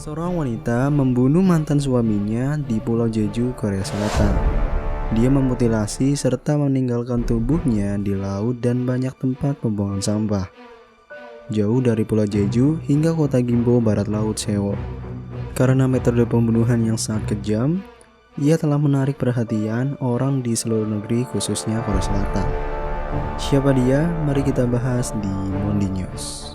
Seorang wanita membunuh mantan suaminya di Pulau Jeju, Korea Selatan. Dia memutilasi serta meninggalkan tubuhnya di laut dan banyak tempat pembuangan sampah, jauh dari Pulau Jeju hingga kota Gimpo, barat laut Seoul. Karena metode pembunuhan yang sangat kejam, ia telah menarik perhatian orang di seluruh negeri, khususnya Korea Selatan. Siapa dia? Mari kita bahas di Mondi News.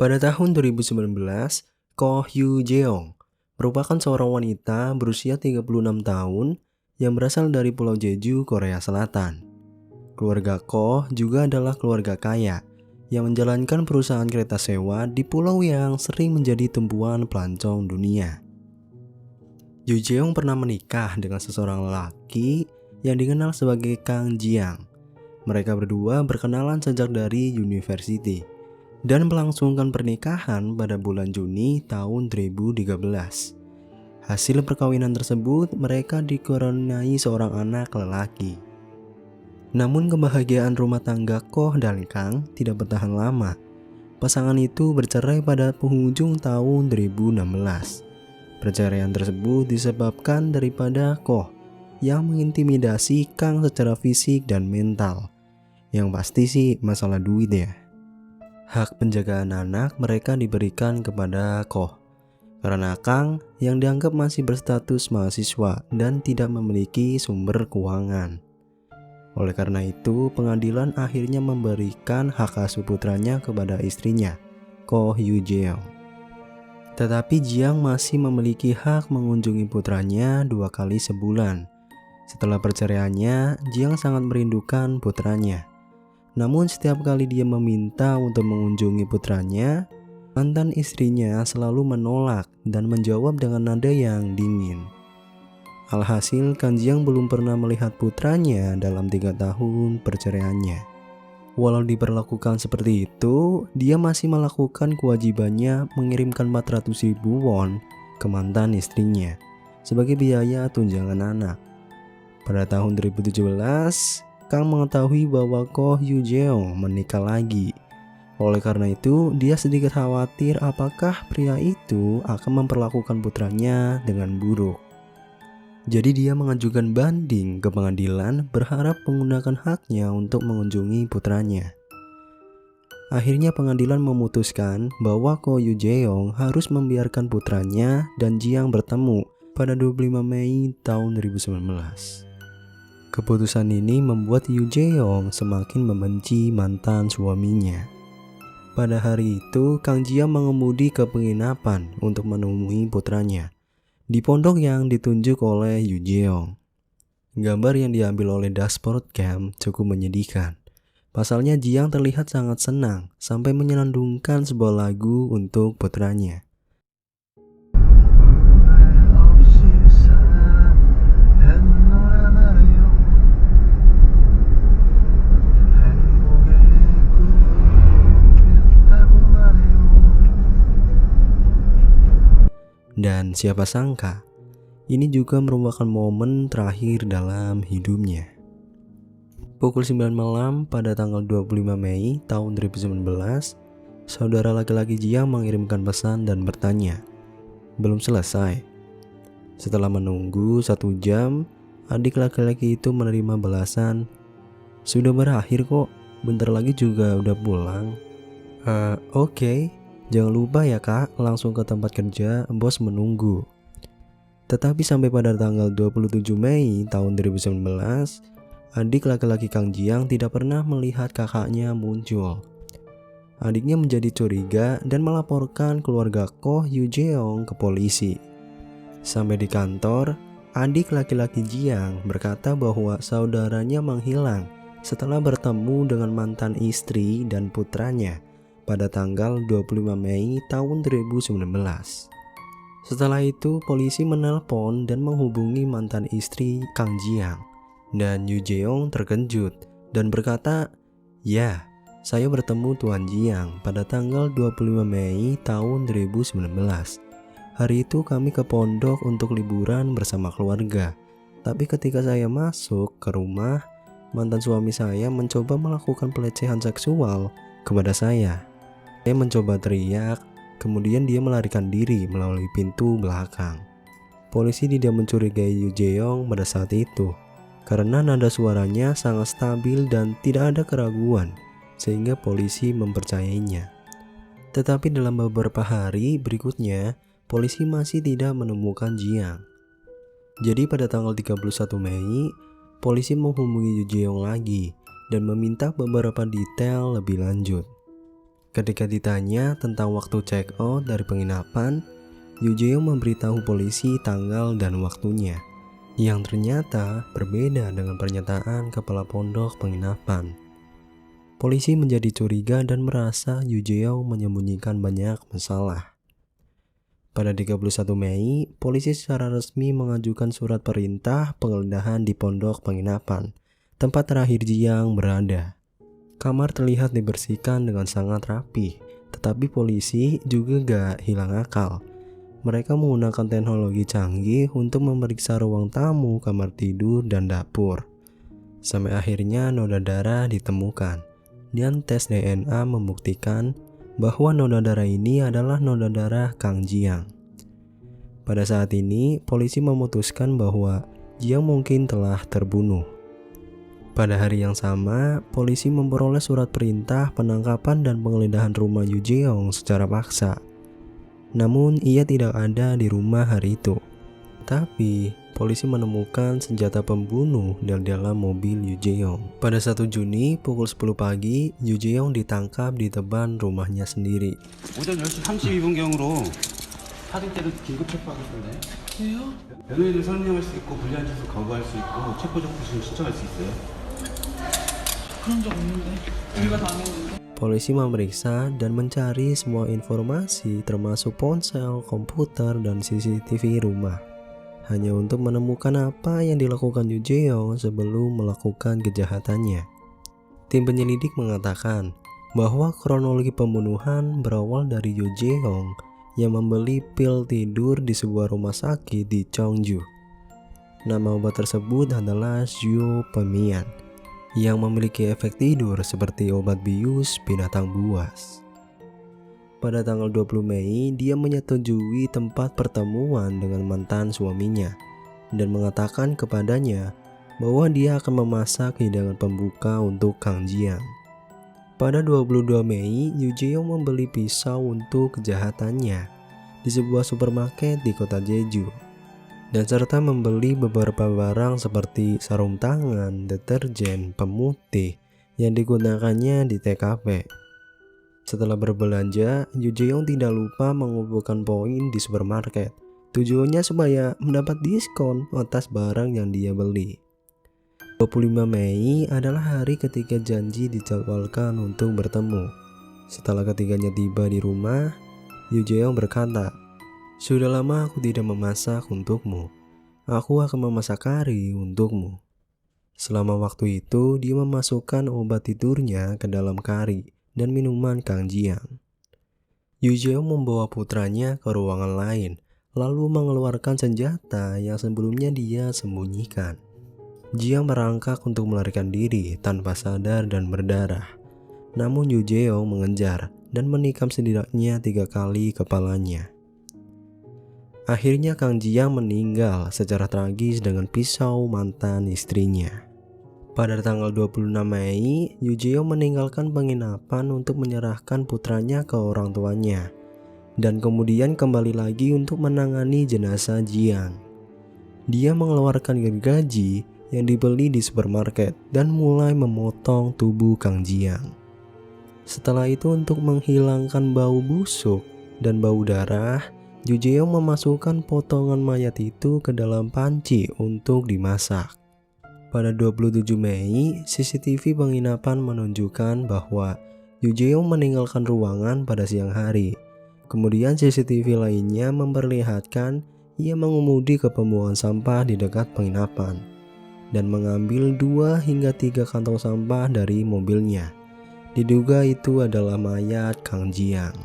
Pada tahun 2019, Ko Hyu Jeong merupakan seorang wanita berusia 36 tahun yang berasal dari Pulau Jeju, Korea Selatan. Keluarga Ko juga adalah keluarga kaya yang menjalankan perusahaan kereta sewa di pulau yang sering menjadi tumpuan pelancong dunia. Hyu Jeong pernah menikah dengan seseorang lelaki yang dikenal sebagai Kang Jiang. Mereka berdua berkenalan sejak dari university dan melangsungkan pernikahan pada bulan Juni tahun 2013. Hasil perkawinan tersebut, mereka dikaruniai seorang anak lelaki. Namun kebahagiaan rumah tangga Ko dan Kang tidak bertahan lama. Pasangan itu bercerai pada penghujung tahun 2016. Perceraian tersebut disebabkan daripada Ko yang mengintimidasi Kang secara fisik dan mental. Yang pasti sih masalah duit ya. Hak penjagaan anak mereka diberikan kepada Ko karena Kang yang dianggap masih berstatus mahasiswa dan tidak memiliki sumber keuangan. Oleh karena itu, pengadilan akhirnya memberikan hak asuh putranya kepada istrinya, Ko Hyu Jeong. Tetapi Jiang masih memiliki hak mengunjungi putranya 2 kali sebulan. Setelah perceraiannya, Jiang sangat merindukan putranya. Namun setiap kali dia meminta untuk mengunjungi putranya, mantan istrinya selalu menolak dan menjawab dengan nada yang dingin. Alhasil, Kang Jiang belum pernah melihat putranya dalam 3 tahun perceraiannya. Walau diperlakukan seperti itu, dia masih melakukan kewajibannya mengirimkan 400.000 won ke mantan istrinya sebagai biaya tunjangan anak. Pada tahun 2017, Kang mengetahui bahwa Ko Hyu Jeong menikah lagi. Oleh karena itu, dia sedikit khawatir apakah pria itu akan memperlakukan putranya dengan buruk. Jadi dia mengajukan banding ke pengadilan berharap menggunakan haknya untuk mengunjungi putranya. Akhirnya pengadilan memutuskan bahwa Ko Hyu Jeong harus membiarkan putranya dan Jiang bertemu pada 25 Mei tahun 2019. Keputusan ini membuat Hyu Jeong semakin membenci mantan suaminya. Pada hari itu, Kang Jiang mengemudi ke penginapan untuk menemui putranya di pondok yang ditunjuk oleh Hyu Jeong. Gambar yang diambil oleh dashboard cam cukup menyedihkan. Pasalnya Jiang terlihat sangat senang sampai menyelundupkan sebuah lagu untuk putranya. Dan siapa sangka, ini juga merupakan momen terakhir dalam hidupnya. Pukul 9 malam pada tanggal 25 Mei tahun 2019, saudara laki-laki Jiang mengirimkan pesan dan bertanya, "Belum selesai?" Setelah menunggu 1 jam, adik laki-laki itu menerima balasan, "Sudah berakhir kok, bentar lagi juga udah pulang." Oke. Jangan lupa ya kak, langsung ke tempat kerja, bos menunggu. Tetapi sampai pada tanggal 27 Mei tahun 2019, adik laki-laki Kang Jiang tidak pernah melihat kakaknya muncul. Adiknya menjadi curiga dan melaporkan keluarga Ko Hyu Jeong ke polisi. Sampai di kantor, adik laki-laki Jiang berkata bahwa saudaranya menghilang setelah bertemu dengan mantan istri dan putranya pada tanggal 25 Mei tahun 2019. Setelah itu, polisi menelpon dan menghubungi mantan istri Kang Jiang. Dan Hyu Jeong terkejut dan berkata, Ya, saya bertemu Tuan Jiang pada tanggal 25 Mei tahun 2019. Hari itu kami ke pondok untuk liburan bersama keluarga. Tapi ketika saya masuk ke rumah, mantan suami saya mencoba melakukan pelecehan seksual kepada saya. Saya mencoba teriak, kemudian dia melarikan diri melalui pintu belakang. Polisi tidak mencurigai Yu Jeong pada saat itu, karena nada suaranya sangat stabil dan tidak ada keraguan, sehingga polisi mempercayainya. Tetapi dalam beberapa hari berikutnya, polisi masih tidak menemukan Jiang. Jadi pada tanggal 31 Mei, polisi menghubungi Yu Jeong lagi dan meminta beberapa detail lebih lanjut. Ketika ditanya tentang waktu check out dari penginapan, Yu Jeong memberitahu polisi tanggal dan waktunya, yang ternyata berbeda dengan pernyataan kepala pondok penginapan. Polisi menjadi curiga dan merasa Yu Jeong menyembunyikan banyak masalah. Pada 31 Mei, polisi secara resmi mengajukan surat perintah penggeledahan di pondok penginapan, tempat terakhir Jiang berada. Kamar terlihat dibersihkan dengan sangat rapi, tetapi polisi juga gak hilang akal. Mereka menggunakan teknologi canggih untuk memeriksa ruang tamu, kamar tidur, dan dapur. Sampai akhirnya noda darah ditemukan, dan tes DNA membuktikan bahwa noda darah ini adalah noda darah Kang Jiang. Pada saat ini, polisi memutuskan bahwa Jiang mungkin telah terbunuh. Pada hari yang sama, polisi memperoleh surat perintah penangkapan dan penggeledahan rumah Yu Jeong secara paksa. Namun ia tidak ada di rumah hari itu. Tapi polisi menemukan senjata pembunuh di dalam mobil Yu Jeong. Pada 1 Juni pukul 10 pagi, Yu Jeong ditangkap di depan rumahnya sendiri. 오전 10시 32분경으로 사진대로 긴급 체포하겠습니다. 왜요? 변호인을 선임할 수 있고 불리한 짓을 거부할 수 있고 체포 정보를 신청할 수 있어요. 그런 적 없는데. 우리가 다 했는데. Polisi memeriksa dan mencari semua informasi termasuk ponsel, komputer, dan CCTV rumah, hanya untuk menemukan apa yang dilakukan Yu Jeong sebelum melakukan kejahatannya. Tim penyelidik mengatakan bahwa kronologi pembunuhan berawal dari Yu Jeong yang membeli pil tidur di sebuah rumah sakit di Cheongju. Nama obat tersebut adalah Xiaopamian, yang memiliki efek tidur seperti obat bius binatang buas. Pada tanggal 20 Mei, dia menyetujui tempat pertemuan dengan mantan suaminya dan mengatakan kepadanya bahwa dia akan memasak hidangan pembuka untuk Kang Jiang. Pada 22 Mei, Yu Jeong membeli pisau untuk kejahatannya di sebuah supermarket di kota Jeju, dan serta membeli beberapa barang seperti sarung tangan, deterjen, pemutih yang digunakannya di TKP. Setelah berbelanja, Yu Jeong tidak lupa mengumpulkan poin di supermarket. Tujuannya supaya mendapat diskon atas barang yang dia beli. 25 Mei adalah hari ketika janji dijadwalkan untuk bertemu. Setelah ketiganya tiba di rumah, Yu Jeong berkata, "Sudah lama aku tidak memasak untukmu. Aku akan memasak kari untukmu." Selama waktu itu, dia memasukkan obat tidurnya ke dalam kari dan minuman Kang Jiang. Yu Jeong membawa putranya ke ruangan lain, lalu mengeluarkan senjata yang sebelumnya dia sembunyikan. Jiang merangkak untuk melarikan diri tanpa sadar dan berdarah. Namun Yu Jeong mengejar dan menikam setidaknya 3 kali kepalanya. Akhirnya Kang Jiang meninggal secara tragis dengan pisau mantan istrinya. Pada tanggal 26 Mei, Yu Jeong meninggalkan penginapan untuk menyerahkan putranya ke orang tuanya, dan kemudian kembali lagi untuk menangani jenazah Jiang. Dia mengeluarkan gergaji yang dibeli di supermarket dan mulai memotong tubuh Kang Jiang. Setelah itu, untuk menghilangkan bau busuk dan bau darah, Yu Jeong memasukkan potongan mayat itu ke dalam panci untuk dimasak. Pada 27 Mei, CCTV penginapan menunjukkan bahwa Yu Jeong meninggalkan ruangan pada siang hari. Kemudian CCTV lainnya memperlihatkan ia mengemudi ke pembuangan sampah di dekat penginapan dan mengambil 2 hingga 3 kantong sampah dari mobilnya Diduga itu adalah mayat Kang Jiang.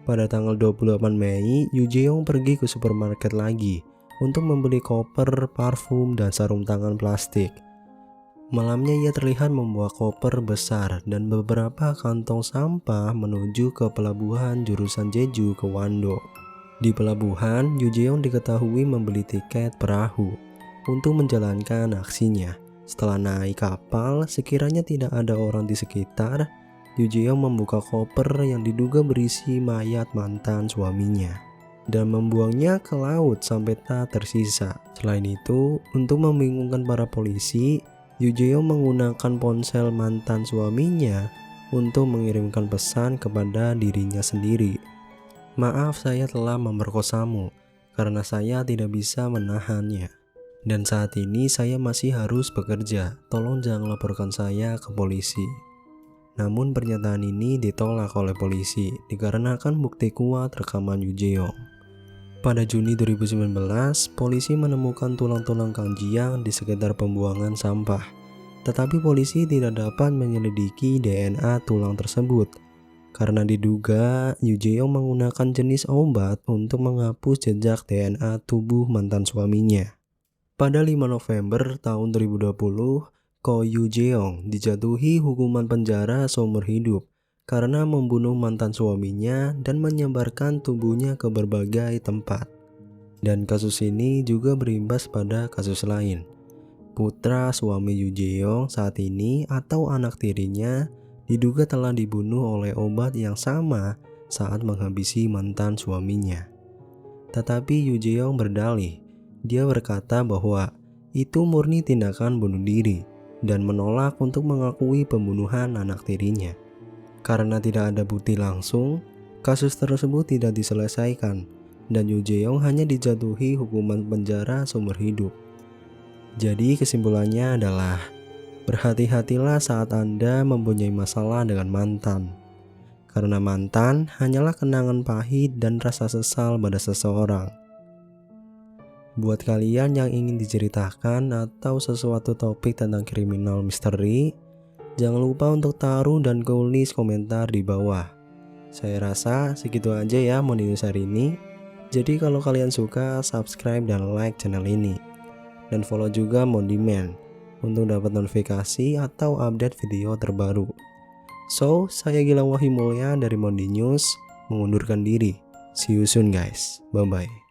Pada tanggal 28 Mei, Yu Jeong pergi ke supermarket lagi untuk membeli koper, parfum, dan sarung tangan plastik. Malamnya ia terlihat membawa koper besar dan beberapa kantong sampah menuju ke pelabuhan jurusan Jeju ke Wando. Di pelabuhan, Yu Jeong diketahui membeli tiket perahu untuk menjalankan aksinya. Setelah naik kapal, sekiranya tidak ada orang di sekitar, Yu Jeong membuka koper yang diduga berisi mayat mantan suaminya dan membuangnya ke laut sampai tak tersisa. Selain itu, untuk membingungkan para polisi, Yu Jeong menggunakan ponsel mantan suaminya untuk mengirimkan pesan kepada dirinya sendiri. "Maaf, saya telah memerkosamu karena saya tidak bisa menahannya. Dan saat ini saya masih harus bekerja. Tolong jangan laporkan saya ke polisi." Namun pernyataan ini ditolak oleh polisi dikarenakan bukti kuat rekaman Yu Jeong. Pada Juni 2019, polisi menemukan tulang-tulang Kang Jiang di sekitar pembuangan sampah. Tetapi polisi tidak dapat menyelidiki DNA tulang tersebut karena diduga Yu Jeong menggunakan jenis obat untuk menghapus jejak DNA tubuh mantan suaminya. Pada 5 November tahun 2020, Ko Yu Jeong dijatuhi hukuman penjara seumur hidup karena membunuh mantan suaminya dan menyebarkan tubuhnya ke berbagai tempat. Dan kasus ini juga berimbas pada kasus lain. Putra suami Yu Jeong saat ini atau anak tirinya diduga telah dibunuh oleh obat yang sama saat menghabisi mantan suaminya. Tetapi Yu Jeong berdalih, dia berkata bahwa itu murni tindakan bunuh diri dan menolak untuk mengakui pembunuhan anak tirinya. Karena tidak ada bukti langsung, kasus tersebut tidak diselesaikan dan Yu Jeong hanya dijatuhi hukuman penjara seumur hidup. Jadi kesimpulannya adalah, berhati-hatilah saat Anda mempunyai masalah dengan mantan. Karena mantan hanyalah kenangan pahit dan rasa sesal pada seseorang. Buat kalian yang ingin diceritakan atau sesuatu topik tentang kriminal misteri, jangan lupa untuk taruh dan tulis komentar di bawah. Saya rasa segitu aja ya Mondi News hari ini. Jadi kalau kalian suka, subscribe dan like channel ini. Dan follow juga Mondi Man untuk dapat notifikasi atau update video terbaru. So, saya Gilang Wahyu Mulya dari Mondi News mengundurkan diri. See you soon guys. Bye bye.